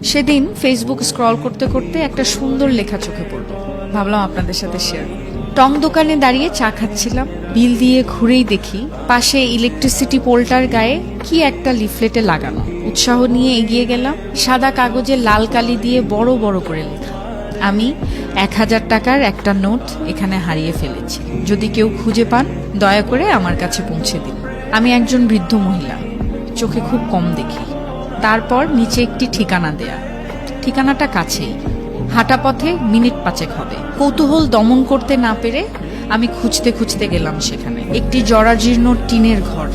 সেদিন Facebook scroll করতে করতে একটা সুন্দর লেখা চোখে পড়ল, ভাবলাম আপনাদের সাথে শেয়ার। টং দোকানে দাঁড়িয়ে চা খাচ্ছিলাম, বিল দিয়ে ঘুরেই দেখি পাশে ইলেকট্রিসিটি পোলটার গায়ে কি একটা লিফলেটে লাগানো। উৎসাহ নিয়ে এগিয়ে গেলাম। সাদা কাগজে লাল কালি দিয়ে বড় বড় করে লেখা, আমি 1000 টাকার একটা নোট এখানে হারিয়ে ফেলেছি, যদি কেউ খুঁজে পান দয়া করে আমার কাছে পৌঁছে দিন। আমি একজন বৃদ্ধ মহিলা, চোখে খুব কম দেখি। তারপর নিচে একটি ঠিকানা দেয়া, ঠিকানাটা কাছেই, হাঁটা পথে মিনিট 5 হবে। কৌতূহল দমন করতে না পেরে আমি খুঁজতে খুঁজতে গেলাম সেখানে। একটি জরাজীর্ণ টিনের ঘর,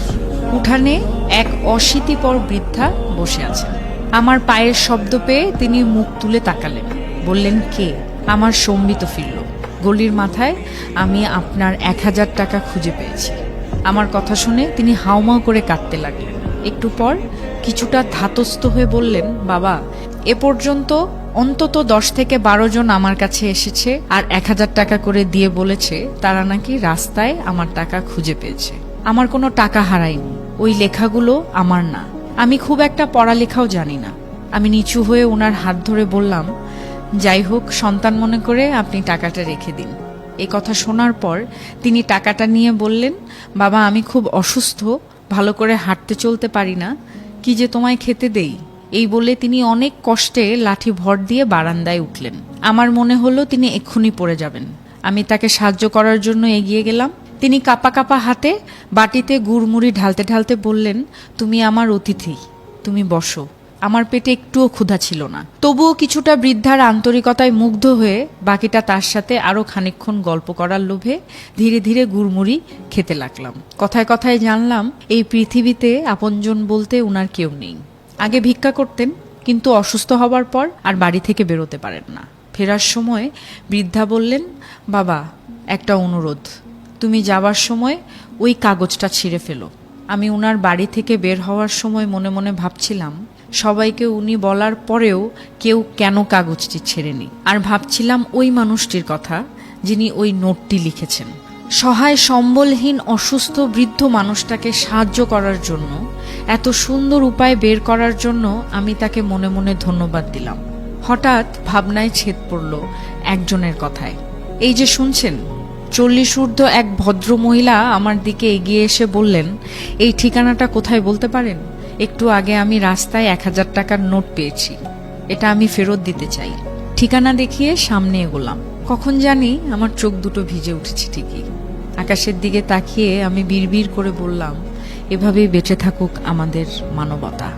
উঠানে এক অশীতিপর বৃদ্ধা বসে আছেন। আমার পায়ের শব্দ পেয়ে তিনি মুখ তুলে তাকালেন, বললেন, কে? আমার সম্বিত ফিরল। গলির মাথায় আমি আপনার 1000 টাকা খুঁজে পেয়েছি। আমার কথা শুনে তিনি হাউমাউ করে কাঁদতে লাগলেন। একটু পর কিছুটা ধাতস্থ হয়ে বললেন, বাবা, এ পর্যন্ত অন্তত 10 থেকে 12 জন আমার কাছে এসেছে আর 1000 টাকা করে দিয়ে বলেছে তারা নাকি রাস্তায় আমার টাকা খুঁজে পেয়েছে। আমার কোনো টাকা হারায়নি, ওই লেখাগুলো আমার না। আমি খুব একটা পড়ালেখাও জানি না। আমি নিচু হয়ে ওনার হাত ধরে বললাম, যাই হোক, সন্তান মনে করে আপনি টাকাটা রেখে দিন। এই কথা শোনার পর তিনি টাকাটা নিয়ে বললেন, বাবা, আমি খুব অসুস্থ, ভালো করে হাঁটতে চলতে পারি না, কি যে তোমায় খেতে দেই। এই বলে তিনি অনেক কষ্টে লাঠি ভর দিয়ে বারান্দায় উঠলেন। আমার মনে হলো তিনি এক্ষুনি পড়ে যাবেন। আমি তাকে সাহায্য করার জন্য এগিয়ে গেলাম। তিনি কাঁপা কাঁপা হাতে বাটিতে গুড়মুড়ি ঢালতে ঢালতে বললেন, তুমি আমার অতিথি, তুমি বসো। আমার পেটে একটুও ক্ষুধা ছিল না, তবুও কিছুটা বৃদ্ধার আন্তরিকতায় মুগ্ধ হয়ে বাকিটা তার সাথে আরো খানিকক্ষণ গল্প করার লোভে ধীরে ধীরে গুড়মুড়ি খেতে লাগলাম। কথায় কথায় জানলাম এই পৃথিবীতে আপনজন বলতে উনার কেউ নেই। আগে ভিক্ষা করতেন, কিন্তু অসুস্থ হবার পর আর বাড়ি থেকে বেরোতে পারেন না। ফেরার সময় বৃদ্ধা বললেন, বাবা, একটা অনুরোধ, তুমি যাবার সময় ওই কাগজটা ছিঁড়ে ফেলো। আমি উনার বাড়ি থেকে বের হওয়ার সময় মনে মনে ভাবছিলাম, সবাইকে উনি বলার পরেও কেউ কেন কাগজটি ছেড়েনি। আর ভাবছিলাম ওই মানুষটির কথা যিনি ওই নোটটি লিখেছেন। সহায় সম্বলহীন অসুস্থ বৃদ্ধ মানুষটাকে সাহায্য করার জন্য, এত সুন্দর উপায় বের করার জন্য আমি তাকে মনে মনে ধন্যবাদ দিলাম। হঠাৎ ভাবনায় ছেদ পড়ল একজনের কথায়। এই যে শুনছেন, 40 ঊর্ধ্ব এক ভদ্র মহিলা আমার দিকে এগিয়ে এসে বললেন, এই ঠিকানাটা কোথায় বলতে পারেন? একটু আগে আমি রাস্তায় 1000 টাকার নোট পেয়েছি, এটা আমি ফেরত দিতে চাই। ঠিকানা দেখিয়ে সামনে এগোলাম। কখন জানি আমার চোখ দুটো ভিজে উঠেছে ঠিকই। আকাশের দিকে তাকিয়ে আমি বিড়বিড় করে বললাম, এভাবেই বেঁচে থাকুক আমাদের মানবতা।